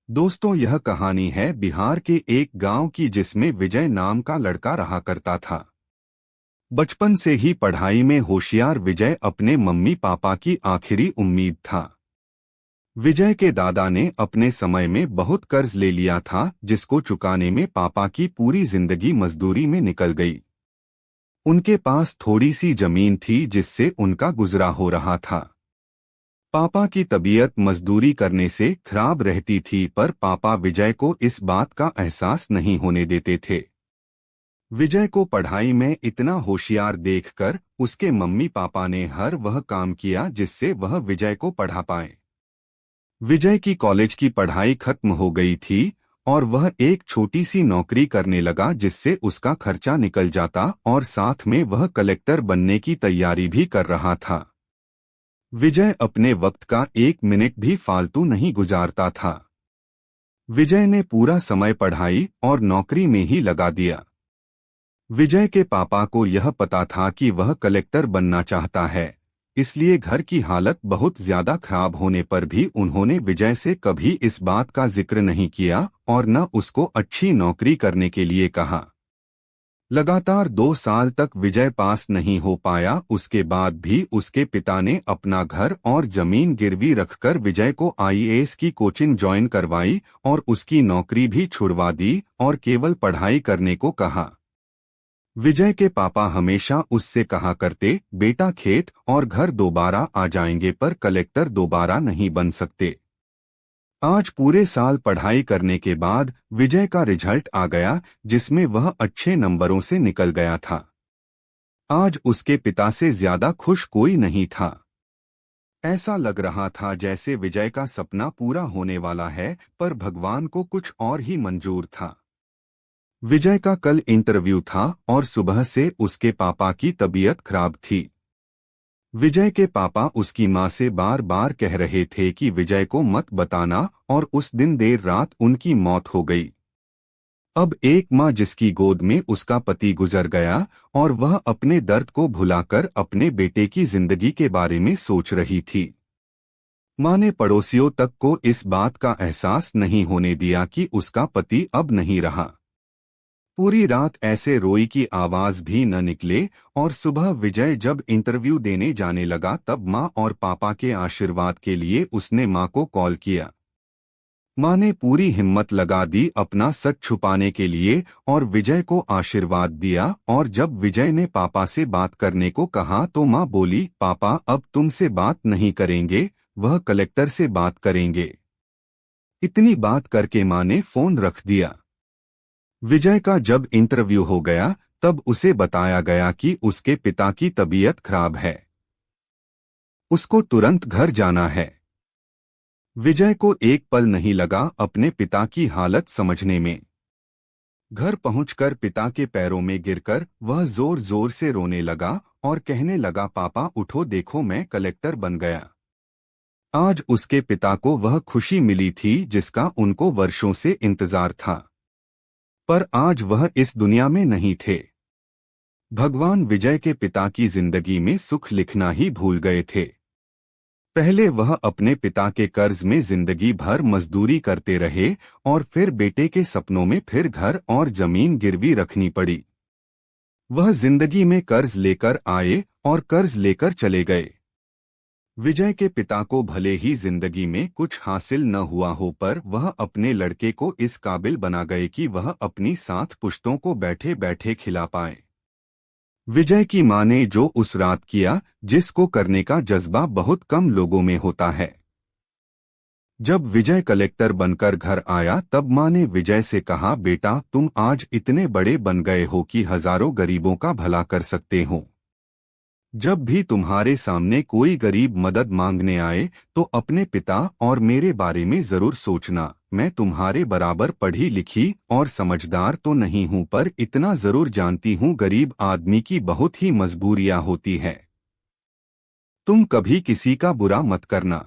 दोस्तों, यह कहानी है बिहार के एक गांव की जिसमें विजय नाम का लड़का रहा करता था। बचपन से ही पढ़ाई में होशियार विजय अपने मम्मी पापा की आखिरी उम्मीद था। विजय के दादा ने अपने समय में बहुत कर्ज ले लिया था, जिसको चुकाने में पापा की पूरी जिंदगी मजदूरी में निकल गई। उनके पास थोड़ी सी जमीन थी जिससे उनका गुजरा हो रहा था। पापा की तबीयत मजदूरी करने से खराब रहती थी, पर पापा विजय को इस बात का एहसास नहीं होने देते थे। विजय को पढ़ाई में इतना होशियार देखकर उसके मम्मी पापा ने हर वह काम किया जिससे वह विजय को पढ़ा पाए। विजय की कॉलेज की पढ़ाई खत्म हो गई थी और वह एक छोटी सी नौकरी करने लगा जिससे उसका खर्चा निकल जाता, और साथ में वह कलेक्टर बनने की तैयारी भी कर रहा था। विजय अपने वक्त का एक मिनट भी फालतू नहीं गुजारता था। विजय ने पूरा समय पढ़ाई और नौकरी में ही लगा दिया। विजय के पापा को यह पता था कि वह कलेक्टर बनना चाहता है, इसलिए घर की हालत बहुत ज्यादा खराब होने पर भी उन्होंने विजय से कभी इस बात का जिक्र नहीं किया और न उसको अच्छी नौकरी करने के लिए कहा। लगातार 2 साल तक विजय पास नहीं हो पाया। उसके बाद भी उसके पिता ने अपना घर और जमीन गिरवी रखकर विजय को आईएएस की कोचिंग ज्वाइन करवाई और उसकी नौकरी भी छुड़वा दी और केवल पढ़ाई करने को कहा। विजय के पापा हमेशा उससे कहा करते, बेटा खेत और घर दोबारा आ जाएंगे पर कलेक्टर दोबारा नहीं बन सकते। आज पूरे साल पढ़ाई करने के बाद विजय का रिजल्ट आ गया, जिसमें वह अच्छे नंबरों से निकल गया था। आज उसके पिता से ज्यादा खुश कोई नहीं था। ऐसा लग रहा था जैसे विजय का सपना पूरा होने वाला है, पर भगवान को कुछ और ही मंजूर था। विजय का कल इंटरव्यू था और सुबह से उसके पापा की तबीयत खराब थी। विजय के पापा उसकी मां से बार बार कह रहे थे कि विजय को मत बताना, और उस दिन देर रात उनकी मौत हो गई। अब एक मां जिसकी गोद में उसका पति गुजर गया और वह अपने दर्द को भुलाकर अपने बेटे की जिंदगी के बारे में सोच रही थी। मां ने पड़ोसियों तक को इस बात का एहसास नहीं होने दिया कि उसका पति अब नहीं रहा। पूरी रात ऐसे रोई की आवाज भी न निकले, और सुबह विजय जब इंटरव्यू देने जाने लगा तब मां और पापा के आशीर्वाद के लिए उसने मां को कॉल किया। मां ने पूरी हिम्मत लगा दी अपना सच छुपाने के लिए और विजय को आशीर्वाद दिया, और जब विजय ने पापा से बात करने को कहा तो मां बोली, पापा अब तुमसे बात नहीं करेंगे, वह कलेक्टर से बात करेंगे। इतनी बात करके मां ने फोन रख दिया। विजय का जब इंटरव्यू हो गया तब उसे बताया गया कि उसके पिता की तबीयत खराब है, उसको तुरंत घर जाना है। विजय को एक पल नहीं लगा अपने पिता की हालत समझने में। घर पहुंचकर पिता के पैरों में गिरकर वह जोर जोर से रोने लगा और कहने लगा, पापा उठो, देखो मैं कलेक्टर बन गया। आज उसके पिता को वह खुशी मिली थी जिसका उनको वर्षों से इंतजार था, पर आज वह इस दुनिया में नहीं थे। भगवान विजय के पिता की जिंदगी में सुख लिखना ही भूल गए थे। पहले वह अपने पिता के कर्ज में जिंदगी भर मजदूरी करते रहे और फिर बेटे के सपनों में फिर घर और जमीन गिरवी रखनी पड़ी। वह जिंदगी में कर्ज लेकर आए और कर्ज लेकर चले गए। विजय के पिता को भले ही जिंदगी में कुछ हासिल न हुआ हो, पर वह अपने लड़के को इस काबिल बना गए कि वह अपनी 7 पुश्तों को बैठे बैठे खिला पाए। विजय की मां ने जो उस रात किया, जिसको करने का जज्बा बहुत कम लोगों में होता है। जब विजय कलेक्टर बनकर घर आया तब मां ने विजय से कहा, बेटा तुम आज इतने बड़े बन गए हो कि हजारों गरीबों का भला कर सकते हो। जब भी तुम्हारे सामने कोई गरीब मदद मांगने आए तो अपने पिता और मेरे बारे में जरूर सोचना। मैं तुम्हारे बराबर पढ़ी लिखी और समझदार तो नहीं हूं, पर इतना जरूर जानती हूं गरीब आदमी की बहुत ही मजबूरियां होती है। तुम कभी किसी का बुरा मत करना।